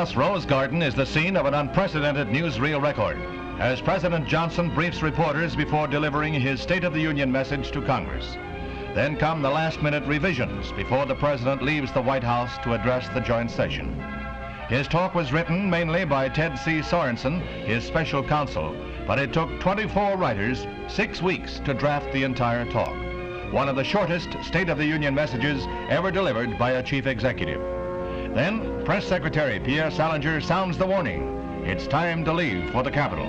House Rose Garden is the scene of an unprecedented newsreel record, as President Johnson briefs reporters before delivering his State of the Union message to Congress. Then come the last-minute revisions before the President leaves the White House to address the joint session. His talk was written mainly by Ted C. Sorensen, his special counsel, but it took 24 writers 6 weeks to draft the entire talk. One of the shortest State of the Union messages ever delivered by a chief executive. Then, Press Secretary Pierre Salinger sounds the warning. It's time to leave for the Capitol.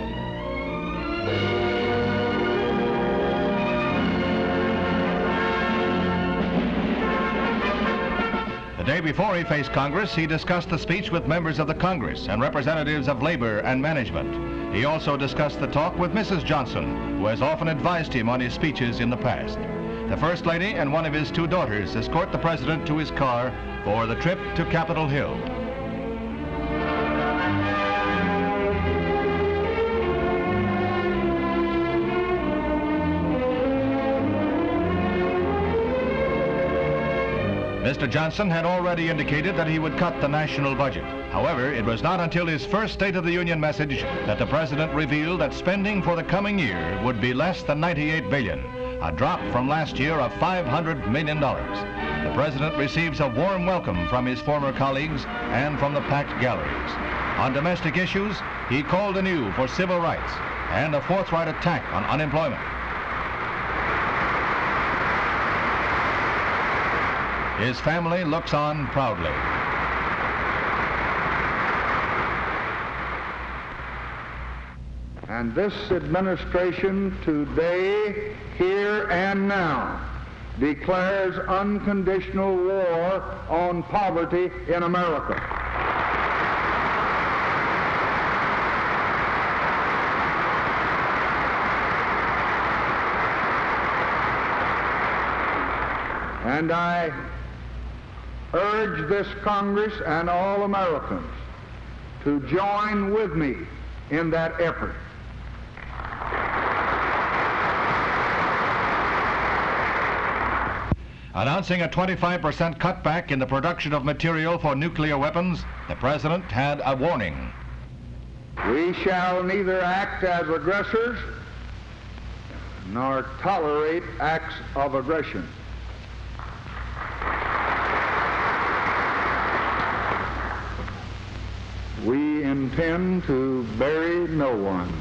The day before he faced Congress, he discussed the speech with members of the Congress and representatives of labor and management. He also discussed the talk with Mrs. Johnson, who has often advised him on his speeches in the past. The First Lady and one of his 2 daughters escort the President to his car for the trip to Capitol Hill. Mr. Johnson had already indicated that he would cut the national budget. However, it was not until his first State of the Union message that the President revealed that spending for the coming year would be less than $98 billion, a drop from last year of $500 million. The President receives a warm welcome from his former colleagues and from the packed galleries. On domestic issues, he called anew for civil rights and a forthright attack on unemployment. His family looks on proudly. And this administration today, here and now, declares unconditional war on poverty in America. And I urge this Congress and all Americans to join with me in that effort. Announcing a 25% cutback in the production of material for nuclear weapons, the President had a warning. We shall neither act as aggressors nor tolerate acts of aggression. We intend to bury no one,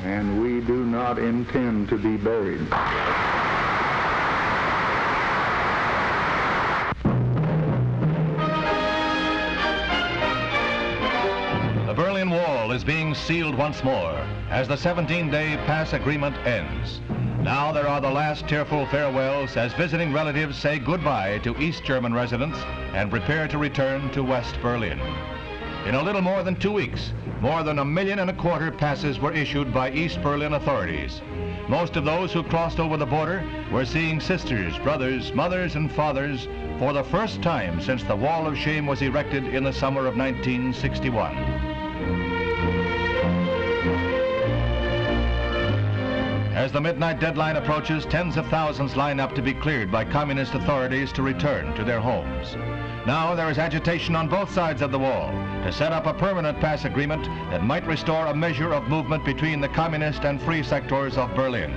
and we do not intend to be buried. The Berlin Wall is being sealed once more as the 17-day pass agreement ends. Now there are the last tearful farewells as visiting relatives say goodbye to East German residents and prepare to return to West Berlin. In a little more than 2 weeks, more than 1.25 million passes were issued by East Berlin authorities. Most of those who crossed over the border were seeing sisters, brothers, mothers, and fathers for the first time since the Wall of Shame was erected in the summer of 1961. As the midnight deadline approaches, tens of thousands line up to be cleared by communist authorities to return to their homes. Now there is agitation on both sides of the wall to set up a permanent pass agreement that might restore a measure of movement between the communist and free sectors of Berlin.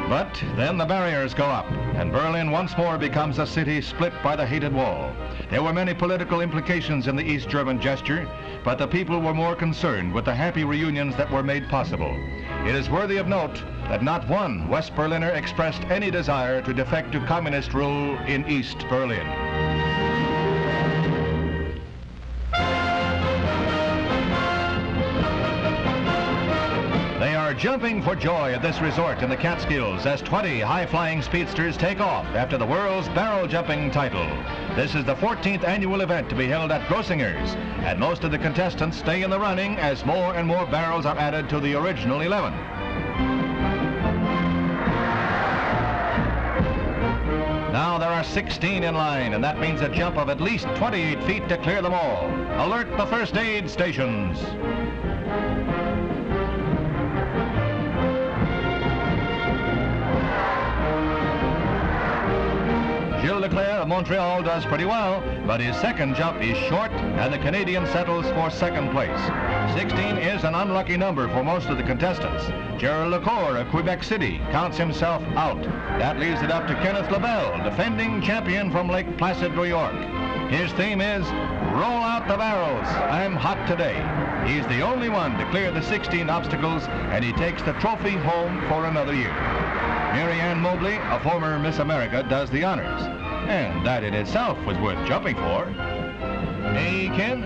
But then the barriers go up, and Berlin once more becomes a city split by the hated wall. There were many political implications in the East German gesture, but the people were more concerned with the happy reunions that were made possible. It is worthy of note that not one West Berliner expressed any desire to defect to communist rule in East Berlin. They are jumping for joy at this resort in the Catskills as 20 high-flying speedsters take off after the world's barrel jumping title. This is the 14th annual event to be held at Grossinger's, and most of the contestants stay in the running as more and more barrels are added to the original 11. Now there are 16 in line, and that means a jump of at least 28 feet to clear them all. Alert the first aid stations. Leclerc of Montreal does pretty well, but his second jump is short, and the Canadian settles for second place. 16 is an unlucky number for most of the contestants. Gerald Lecour of Quebec City counts himself out. That leaves it up to Kenneth LaBelle, defending champion from Lake Placid, New York. His theme is, roll out the barrels, I'm hot today. He's the only one to clear the 16 obstacles, and he takes the trophy home for another year. Mary Ann Mobley, a former Miss America, does the honors. And that in itself was worth jumping for. Hey, Ken?